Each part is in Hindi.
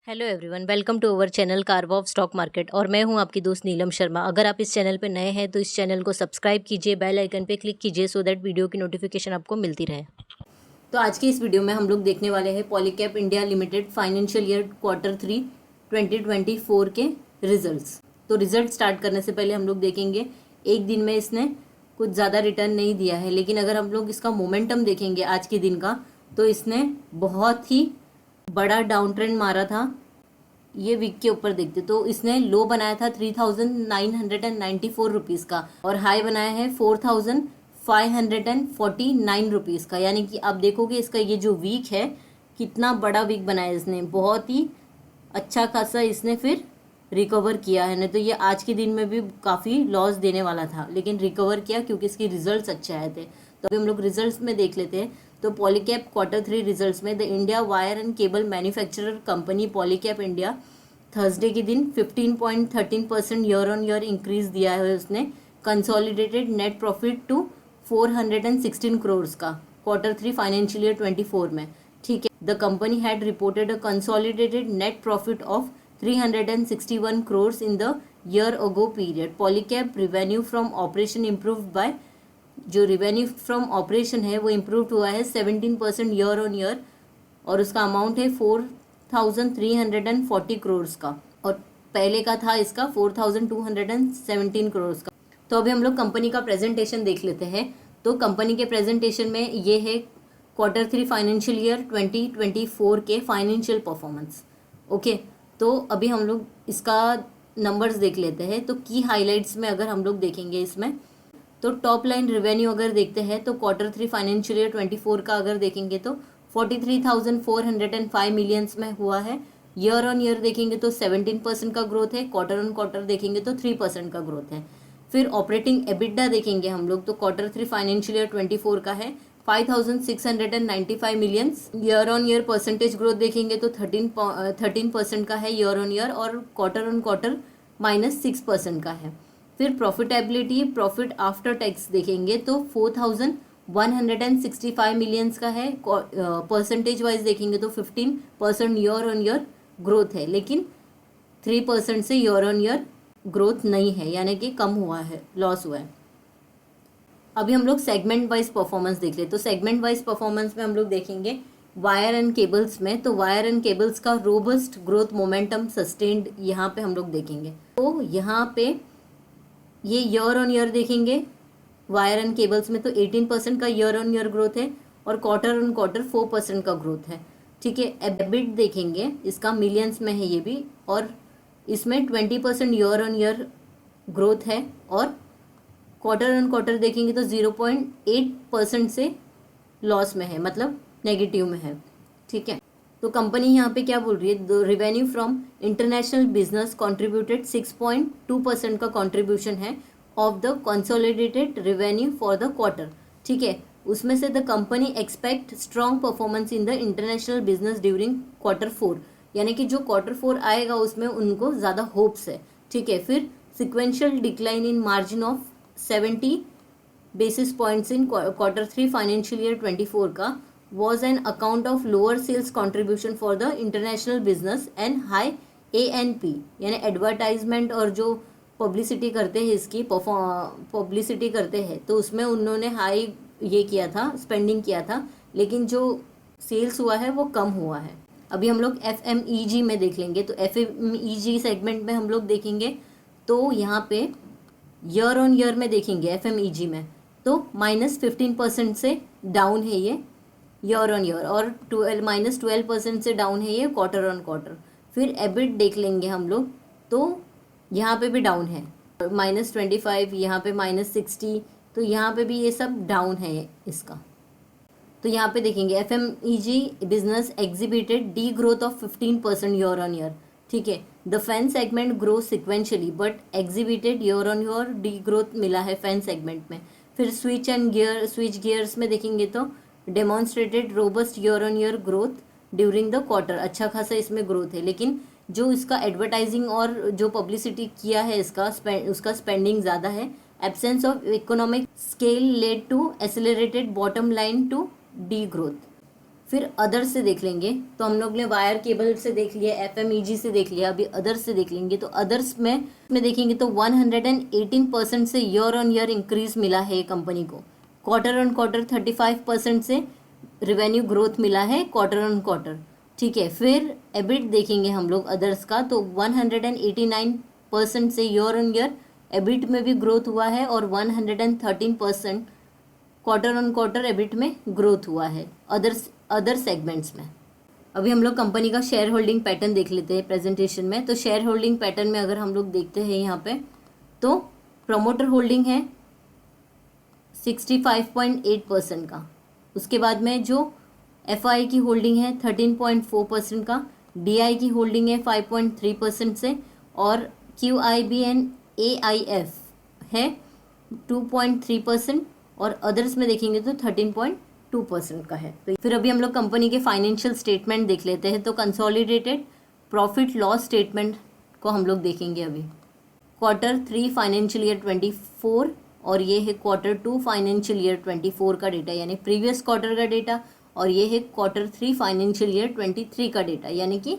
Hello everyone, welcome to our channel कारवा ऑफ स्टॉक मार्केट। और मैं हूं आपकी दोस्त नीलम शर्मा। अगर आप इस चैनल पे नए हैं तो इस चैनल को सब्सक्राइब कीजिए, बेल आइकन पे क्लिक कीजिए सो दैट वीडियो की नोटिफिकेशन आपको मिलती रहे। तो आज की इस वीडियो में हम लोग देखने वाले हैं Polycab India limited financial year Q3 2024 के रिजल्ट्स। तो रिजल्ट स्टार्ट करने से पहले हम लोग देखेंगे, एक दिन में इसने कुछ ज़्यादा रिटर्न नहीं दिया है, लेकिन अगर हम लोग इसका मोमेंटम देखेंगे आज के दिन का, तो इसने बहुत ही बड़ा डाउन ट्रेंड मारा था। ये वीक के ऊपर देखते तो इसने लो बनाया था 3,994 रुपीज़ का और हाई बनाया है 4,549 रुपीज़ का। यानी कि आप देखोगे इसका ये जो वीक है कितना बड़ा वीक बनाया इसने, बहुत ही अच्छा खासा इसने फिर रिकवर किया है। नहीं तो ये आज के दिन में भी काफ़ी लॉस देने वाला था, लेकिन रिकवर किया क्योंकि इसके रिजल्ट्स अच्छे आए थे। तो अभी हम लोग रिजल्ट्स में देख लेते हैं। तो पॉलीकैब Q3 रिजल्ट्स में the India wire and cable manufacturer company Polycab India Thursday के दिन 15.13% ईयर ऑन ईयर इंक्रीज दिया है उसने। Consolidated net profit to 416 crore का Q3 फाइनेंशियल ईयर 24 में। ठीक है, the company had reported a consolidated net profit of 361 crores in the year ago period. Polycab revenue from operation improved by, जो revenue from operation है वो improved हुआ है 17% ईयर ऑन ईयर और उसका अमाउंट है 4,340 crores का, और पहले का था इसका 4,217 crores का। तो अभी हम लोग कंपनी का प्रेजेंटेशन देख लेते हैं। तो कंपनी के प्रेजेंटेशन में ये है Q3 फाइनेंशियल ईयर 2024 के फाइनेंशियल परफॉर्मेंस। ओके, तो अभी हम लोग इसका नंबर्स देख लेते हैं। तो की हाइलाइट्स में अगर हम लोग देखेंगे इसमें, तो टॉप लाइन रेवेन्यू अगर देखते हैं तो Q3 फाइनेंशियल ईयर 24 का अगर देखेंगे तो 43,405 मिलियंस में हुआ है। ईयर ऑन ईयर देखेंगे तो 17% का ग्रोथ है, क्वार्टर ऑन क्वार्टर देखेंगे तो 3% का ग्रोथ है। फिर ऑपरेटिंग एबिटडा देखेंगे हम लोग तो Q3 फाइनेंशियल ईयर 24 का है 5,695 millions. Year on year percentage growth देखेंगे तो 13% का है ईयर ऑन ईयर, और क्वार्टर ऑन क्वार्टर -6% का है। फिर प्रॉफिटेबिलिटी, प्रॉफिट आफ्टर टैक्स देखेंगे तो 4,165 मिलियंस का है। परसेंटेज वाइज देखेंगे तो 15% ईयर ऑन ईयर ग्रोथ है, लेकिन 3% से ईयर ऑन ईयर ग्रोथ नहीं है, यानी कि कम हुआ है, लॉस हुआ है। अभी हम लोग सेगमेंट वाइज परफॉर्मेंस देख ले। तो सेगमेंट वाइज परफॉर्मेंस में हम लोग देखेंगे वायर एंड केबल्स में, तो वायर एंड केबल्स का रोबस्ट ग्रोथ मोमेंटम सस्टेन्ड यहाँ पे हम लोग देखेंगे। तो यहाँ पे ये ईयर ऑन ईयर देखेंगे वायर एंड केबल्स में तो 18% का ईयर ऑन ईयर ग्रोथ है, और क्वार्टर ऑन क्वार्टर 4% का ग्रोथ है। ठीक है, एबिट देखेंगे इसका मिलियंस में है ये भी, और इसमें 20% ईयर ऑन ईयर ग्रोथ है, और क्वार्टर ऑन क्वार्टर देखेंगे तो 0.8% से लॉस में है, मतलब नेगेटिव में है। ठीक है, तो कंपनी यहाँ पे क्या बोल रही है, the revenue from international business contributed 6.2% का कॉन्ट्रीब्यूशन है of the consolidated revenue for the quarter. ठीक है, उसमें से the company expect strong performance in the international business during Q4, यानी कि जो Q4 आएगा उसमें उनको ज़्यादा होप्स है। ठीक है, फिर sequential decline in margin of 70 basis points in Q3 financial year 24 का was an account of lower sales contribution for the international business and high A&P, यानी एडवर्टाइजमेंट और जो पब्लिसिटी करते हैं, इसकी पब्लिसिटी करते हैं तो उसमें उन्होंने हाई ये किया था, स्पेंडिंग किया था, लेकिन जो सेल्स हुआ है वो कम हुआ है। अभी हम लोग FMEG में देख लेंगे। तो FMEG सेगमेंट में हम लोग देखेंगे तो यहाँ पे ईयर ऑन ईयर में देखेंगे FMEG में तो -15% से डाउन है ये ईयर ऑन ईयर, और -12% से डाउन है ये क्वार्टर ऑन क्वार्टर। फिर एबिट देख लेंगे हम लोग तो यहाँ पे भी डाउन है, -25, यहाँ पे -60, तो यहाँ पे भी ये सब डाउन है इसका। तो यहाँ पे देखेंगे FMEG business exhibited D growth of 15% year on year. ठीक है, the fan segment grow sequentially but exhibited year on year D growth मिला है फैन सेगमेंट में। फिर स्विच गियर्स में देखेंगे तो demonstrated robust year on year growth during the quarter, अच्छा खासा इसमें ग्रोथ है, लेकिन जो इसका एडवर्टाइजिंग और जो पब्लिसिटी किया है उसका स्पेंडिंग ज़्यादा है। Absence of economic scale led to accelerated bottom line to the growth. फिर अदर से देख लेंगे, तो हम लोग ने वायर केबल से देख लिया, एफएमईजी से देख लिया, अभी अदर्स से देख लेंगे। तो अदर्स में देखेंगे तो 118% से ईयर ऑन ईयर इंक्रीज मिला है कंपनी को। क्वार्टर ऑन क्वार्टर 35% से रेवेन्यू ग्रोथ मिला है क्वार्टर ऑन क्वार्टर, ठीक है। फिर एबिट देखेंगे हम लोग अदर्स का, तो 189% से ईयर ऑन ईयर एबिट में भी ग्रोथ हुआ है और 113% क्वार्टर ऑन क्वार्टर एबिट में ग्रोथ हुआ है अदर सेगमेंट्स में। अभी हम लोग कंपनी का शेयर होल्डिंग पैटर्न देख लेते हैं प्रेजेंटेशन में। तो शेयर होल्डिंग पैटर्न में अगर हम लोग देखते हैं यहाँ पे, तो प्रमोटर होल्डिंग है 65.8% का। उसके बाद में जो एफआई की होल्डिंग है 13.4% का, डीआई की होल्डिंग है 5.3% से, और क्यूआईबी एंड एआईएफ है 2.3%, और अदर्स में देखेंगे तो 13.2% का है। तो फिर अभी हम लोग कंपनी के फाइनेंशियल स्टेटमेंट देख लेते हैं। तो कंसोलिडेटेड प्रॉफिट लॉस स्टेटमेंट को हम लोग देखेंगे अभी। Q3 फाइनेंशियल ईयर 24 और ये है Q2 फाइनेंशियल ईयर 24 का डेटा यानी प्रीवियस क्वार्टर का डेटा, और ये है Q3 फाइनेंशियल ईयर 23 का डेटा यानी कि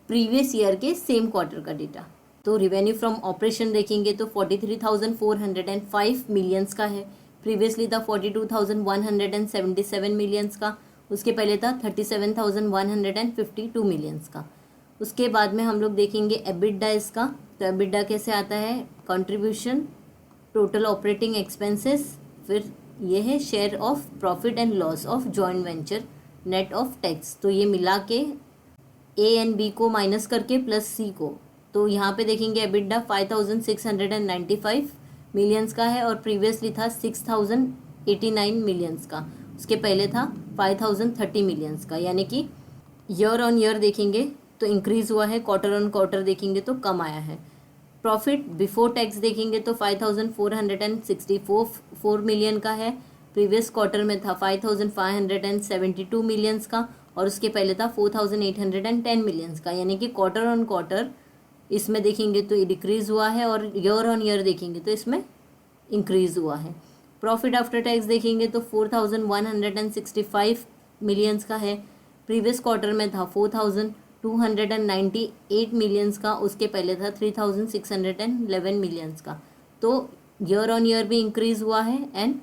प्रीवियस ईयर के सेम क्वार्टर का डेटा। तो रिवेन्यू फ्रॉम ऑपरेशन देखेंगे तो 43,405 मिलियंस का है, प्रीवियसली था 42,177 मिलियंस का, उसके पहले था 37,152 मिलियंस का। उसके बाद में हम लोग देखेंगे एबिडा इसका। तो एबिडा कैसे आता है, कंट्रीब्यूशन टोटल ऑपरेटिंग एक्सपेंसेस, फिर ये है share of profit and loss of joint venture net of tax. तो ये मिला के ए एंड बी को माइनस करके प्लस सी को, तो यहाँ पे देखेंगे एबिडा 5,695 मिलियंस का है और प्रीवियसली था 6,089 मिलियंस का, उसके पहले था 5,030 मिलियंस का, यानी कि ईयर ऑन ईयर देखेंगे तो इंक्रीज़ हुआ है, क्वार्टर ऑन क्वार्टर देखेंगे तो कम आया है। प्रॉफिट बिफोर टैक्स देखेंगे तो 5,464 मिलियन का है, प्रीवियस क्वार्टर में था 5,572 मिलियंस का, और उसके पहले था 4,810 मिलियंस का, यानी कि क्वार्टर ऑन क्वार्टर इसमें देखेंगे तो ये डिक्रीज़ हुआ है, और ईयर ऑन ईयर देखेंगे तो इसमें इंक्रीज़ हुआ है। प्रॉफिट आफ्टर टैक्स देखेंगे तो 4,165 मिलियंस का है, प्रीवियस क्वार्टर में था 4,298 मिलियंस का, उसके पहले था 3,611 मिलियंस का। तो ईयर ऑन ईयर भी इंक्रीज़ हुआ है एंड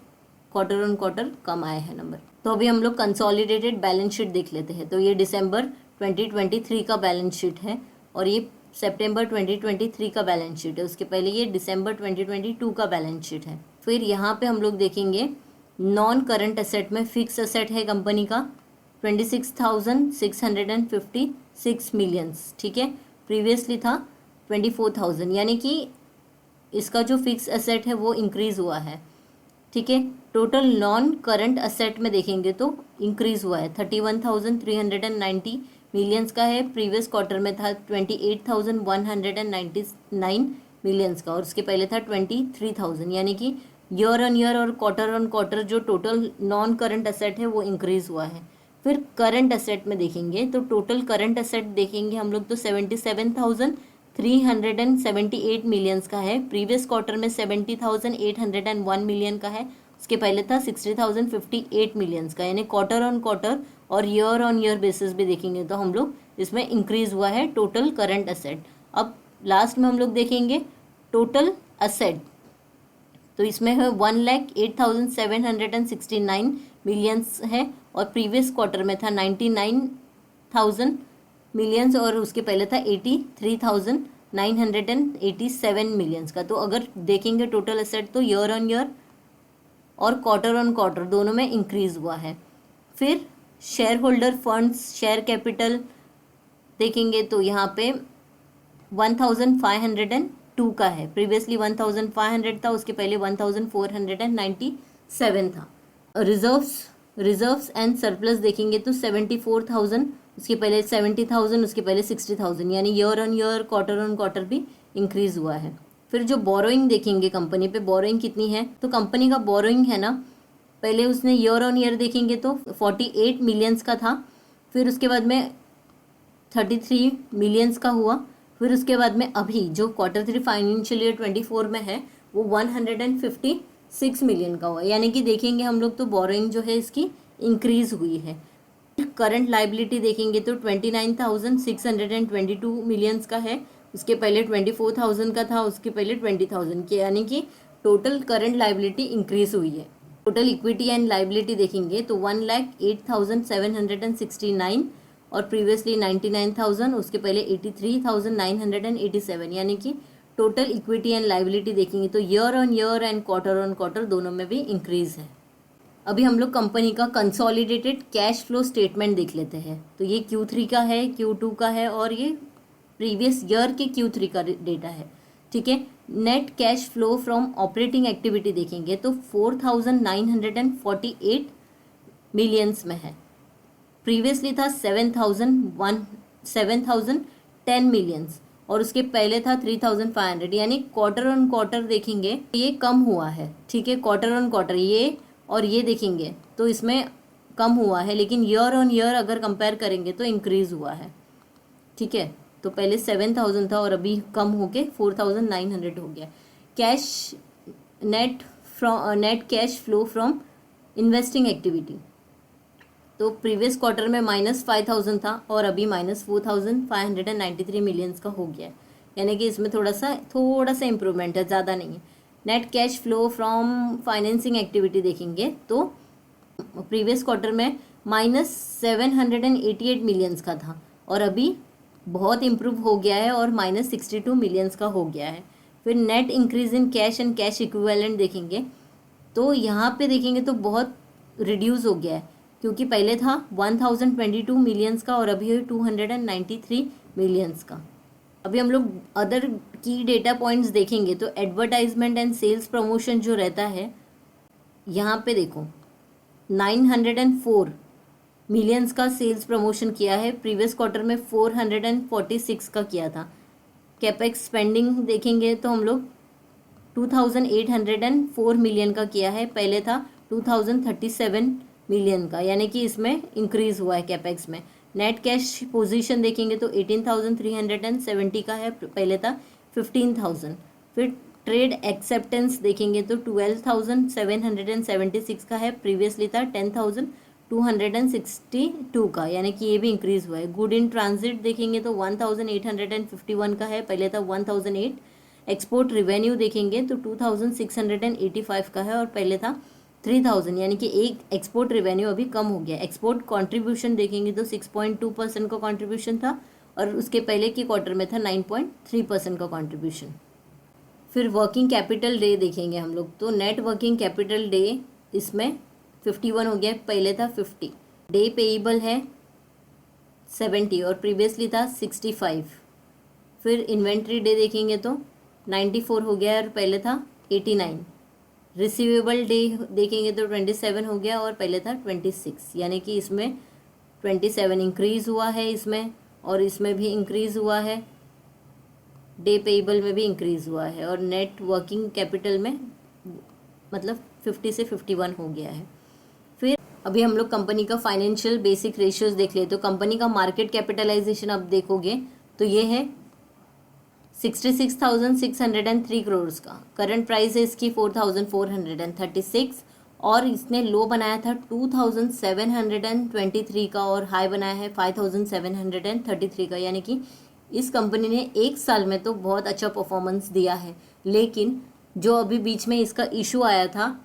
क्वार्टर ऑन क्वार्टर कम आया है नंबर। तो अभी हम लोग कंसोलिडेटेड बैलेंस शीट देख लेते हैं। तो ये दिसंबर 2023 का बैलेंस शीट है और ये सितंबर 2023 का बैलेंस शीट है, उसके पहले ये दिसंबर 2022 का बैलेंस शीट है। फिर यहाँ पे हम लोग देखेंगे नॉन करंट एसेट में फिक्स एसेट है कंपनी का 26,656 मिलियंस, ठीक है, प्रीवियसली था 24,000, यानी कि इसका जो फिक्स एसेट है वो इंक्रीज़ हुआ है, ठीक है। टोटल नॉन करंट एसेट में देखेंगे तो इंक्रीज़ हुआ है 31,390 मिलियंस का है, प्रीवियस क्वार्टर में था 28,199 मिलियंस का, और उसके पहले था 23,000, यानी कि ईयर ऑन ईयर और क्वार्टर ऑन क्वार्टर जो टोटल नॉन करंट एसेट है वो इंक्रीज़ हुआ है। फिर करंट एसेट में देखेंगे तो टोटल करंट एसेट देखेंगे हम लोग तो 77,378 मिलियंस का है, प्रीवियस क्वार्टर में 70,801 मिलियन का है, उसके पहले था 60,058 मिलियंस का, यानी क्वार्टर ऑन क्वार्टर और ईयर ऑन ईयर बेसिस भी देखेंगे तो हम लोग इसमें इंक्रीज़ हुआ है टोटल करंट एसेट। अब लास्ट में हम लोग देखेंगे टोटल एसेट, तो इसमें है 1,08,769 मिलियंस है और प्रीवियस क्वार्टर में था 99,000 मिलियंस और उसके पहले था 83,987 मिलियंस का। तो अगर देखेंगे टोटल एसेट तो ईयर ऑन ईयर और क्वार्टर ऑन क्वार्टर दोनों में इंक्रीज़ हुआ है। फिर share holder funds share capital देखेंगे तो यहाँ पे 1,502 का है, प्रीवियसली 1,500 था, उसके पहले 1,497 था। रिजर्व्स एंड सरप्लस देखेंगे तो 74,000, उसके पहले 70,000, उसके पहले 60,000, यानी year on year quarter on quarter भी इंक्रीज़ हुआ है। फिर जो बोरोइंग देखेंगे कंपनी पे, बोरोइंग कितनी है, तो कंपनी का बोरोइंग है ना, पहले उसने ईयर ऑन ईयर देखेंगे तो 48 मिलियंस का था, फिर उसके बाद में 33 मिलियंस का हुआ, फिर उसके बाद में अभी जो Q3 फाइनेंशियल ईयर 24 में है वो 156 मिलियन का हुआ, यानी कि देखेंगे हम लोग तो बोरोइंग जो है इसकी इंक्रीज़ हुई है। करंट लाइबिलिटी देखेंगे तो 29,622 मिलियंस का है, उसके पहले 24,000 का था, उसके पहले 20,000 के, यानी कि टोटल करंट लाइबिलिटी इंक्रीज हुई है। टोटल इक्विटी एंड लाइबिलिटी देखेंगे तो 1,08,769 और प्रीवियसली 99,000, उसके पहले 83,987, यानी कि टोटल इक्विटी एंड लाइबिलिटी देखेंगे तो year on year and quarter on quarter दोनों में भी इंक्रीज है। अभी हम लोग कंपनी का कंसोलिडेटेड कैश फ्लो स्टेटमेंट देख लेते हैं। तो ये Q3 का है, Q2 का है और ये प्रीवियस ईयर के Q3 का डेटा है, ठीक है। Net cash flow from operating activity देखेंगे तो 4,948 मिलियंस में है, प्रीवियसली था 7,010 मिलियंस और उसके पहले था 3,500, यानी क्वार्टर ऑन क्वार्टर देखेंगे ये कम हुआ है, ठीक है। क्वार्टर ऑन क्वार्टर ये और ये देखेंगे तो इसमें कम हुआ है, लेकिन ईयर ऑन ईयर अगर कंपेयर करेंगे तो इंक्रीज हुआ है, ठीक है। तो पहले 7,000 था और अभी कम होके 4,900 हो गया। Net cash flow from investing activity तो प्रीवियस क्वार्टर में -5,000 था और अभी -4,593 मिलियंस का हो गया है, यानी कि इसमें थोड़ा सा इम्प्रूवमेंट है, ज़्यादा नहीं है। Net cash flow from financing activity देखेंगे तो प्रीवियस क्वार्टर में -788 मिलियंस का था और अभी बहुत इम्प्रूव हो गया है और -62 मिलियंस का हो गया है। फिर net increase in cash and cash equivalent देखेंगे तो यहाँ पे देखेंगे तो बहुत रिड्यूस हो गया है, क्योंकि पहले था 1,022 मिलियंस का और अभी 293 मिलियंस का। अभी हम लोग अदर की डेटा पॉइंट्स देखेंगे तो एडवर्टाइजमेंट एंड सेल्स प्रमोशन जो रहता है, यहाँ पे देखो 904 मिलियंस का सेल्स प्रमोशन किया है, प्रीवियस क्वार्टर में 446 का किया था। कैपेक्स स्पेंडिंग देखेंगे तो हम लोग 2,804 मिलियन का किया है, पहले था 2,037 मिलियन का, यानी कि इसमें इंक्रीज हुआ है कैपेक्स में। नेट कैश पोजीशन देखेंगे तो 18,370 का है, पहले था 15,000। फिर ट्रेड एक्सेप्टेंस देखेंगे तो 12,776 का है, प्रीवियसली था 10,262 का, यानी कि ये भी इंक्रीज हुआ है। गुड इन ट्रांजिट देखेंगे तो 1,851 का है, पहले था 1,008। एक्सपोर्ट रिवेन्यू देखेंगे तो 2,685 का है और पहले था 3,000, यानी कि एक एक्सपोर्ट रिवेन्यू अभी कम हो गया। एक्सपोर्ट कंट्रीब्यूशन देखेंगे तो 6.2% का कंट्रीब्यूशन था और उसके पहले के क्वार्टर में था 9.3% का कंट्रीब्यूशन। फिर वर्किंग कैपिटल डे देखेंगे हम लोग तो नेट वर्किंग कैपिटल डे इसमें 51 हो गया, पहले था 50। डे पेएबल है 70 और प्रीवियसली था 65। फिर इन्वेंट्री डे देखेंगे तो 94 हो गया और पहले था 89। रिसीवेबल डे देखेंगे तो 27 हो गया और पहले था 26, यानी कि इसमें 27 इंक्रीज़ हुआ है इसमें और इसमें भी इंक्रीज़ हुआ है। डे पेएबल में भी इंक्रीज़ हुआ है और नेट वर्किंग कैपिटल में मतलब 50 से 51 हो गया है। फिर अभी हम लोग कंपनी का फाइनेंशियल बेसिक रेशियोज देख ले तो कंपनी का मार्केट कैपिटलाइजेशन अब देखोगे तो ये है 66,603 करोड़ का। करंट प्राइस है इसकी 4,436 और इसने लो बनाया था 2,723 का और हाई बनाया है 5,733 का, यानी कि इस कंपनी ने एक साल में तो बहुत अच्छा परफॉर्मेंस दिया है। लेकिन जो अभी बीच में इसका इशू आया था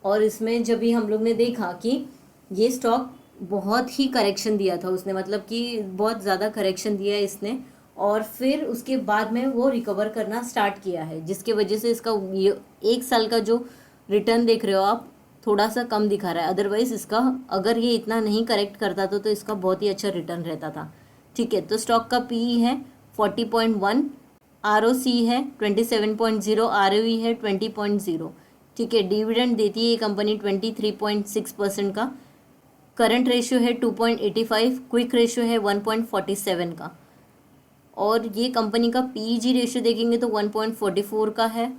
और इसमें जब भी हम लोग ने देखा कि ये स्टॉक बहुत ही करेक्शन दिया था उसने, मतलब कि बहुत ज़्यादा करेक्शन दिया है इसने और फिर उसके बाद में वो रिकवर करना स्टार्ट किया है, जिसके वजह से इसका ये एक साल का जो रिटर्न देख रहे हो आप थोड़ा सा कम दिखा रहा है। अदरवाइज इसका अगर ये इतना नहीं करेक्ट करता तो इसका बहुत ही अच्छा रिटर्न रहता था, ठीक है। तो स्टॉक का पीई है 40.1, आरओसी है 27.0, आरओई है 20.0, ठीक है। डिविडेंड देती है ये कंपनी 23.6% का। करंट रेशियो है 2.85, क्विक रेशियो है 1.47 का और ये कंपनी का पीजी रेशियो देखेंगे तो 1.44 का है।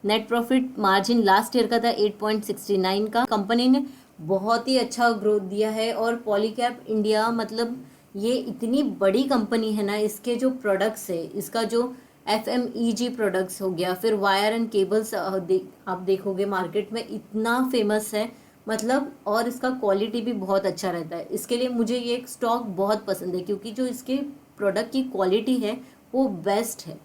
Net profit margin last year का था 8.69 का। कंपनी ने बहुत ही अच्छा ग्रोथ दिया है और पॉलीकैब इंडिया मतलब ये इतनी बड़ी कंपनी है ना, इसके जो प्रोडक्ट्स है, इसका जो FMEG प्रोडक्ट्स हो गया, फिर वायर एंड केबल्स आप देखोगे मार्केट में इतना फेमस है, मतलब, और इसका क्वालिटी भी बहुत अच्छा रहता है। इसके लिए मुझे ये स्टॉक बहुत पसंद है, क्योंकि जो इसके प्रोडक्ट की क्वालिटी है वो बेस्ट है।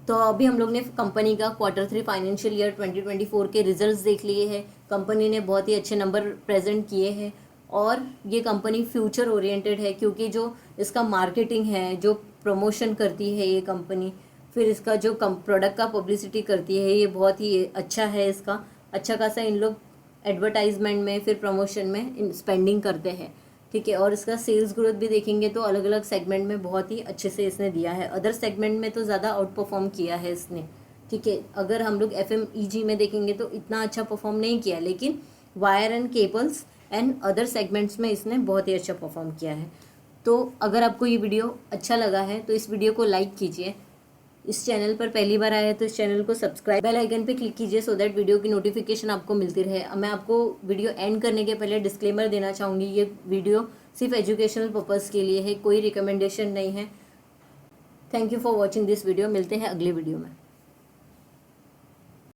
तो अभी हम लोग ने कंपनी का Q3 फाइनेंशियल ईयर 2024 के रिजल्ट्स देख लिए हैं। कंपनी ने बहुत ही अच्छे नंबर प्रेजेंट किए हैं, और ये कंपनी फ्यूचर ओरिएंटेड है, क्योंकि जो इसका मार्केटिंग है, जो प्रमोशन करती है ये कंपनी, फिर इसका जो प्रोडक्ट का पब्लिसिटी करती है, ये बहुत ही अच्छा है। इसका अच्छा खासा इन लोग एडवर्टाइजमेंट में, फिर प्रमोशन में स्पेंडिंग करते हैं, ठीक है। और इसका सेल्स ग्रोथ भी देखेंगे तो अलग अलग सेगमेंट में बहुत ही अच्छे से इसने दिया है। अदर सेगमेंट में तो ज़्यादा आउट परफॉर्म किया है इसने, ठीक है। अगर हम लोग FMEG में देखेंगे तो इतना अच्छा परफॉर्म नहीं किया, लेकिन wire and cables and other segments में इसने बहुत ही अच्छा परफॉर्म किया है। तो अगर आपको ये वीडियो अच्छा लगा है तो इस वीडियो को लाइक कीजिए। इस चैनल पर पहली बार आया है तो इस चैनल को सब्सक्राइब, बेल आइकन पे क्लिक कीजिए, सो दैट वीडियो की नोटिफिकेशन आपको मिलती रहे। मैं आपको वीडियो एंड करने के पहले डिस्क्लेमर देना चाहूँगी, ये वीडियो सिर्फ एजुकेशनल पर्पज़ के लिए है, कोई रिकमेंडेशन नहीं है। Thank you for watching this video. मिलते हैं अगले वीडियो में।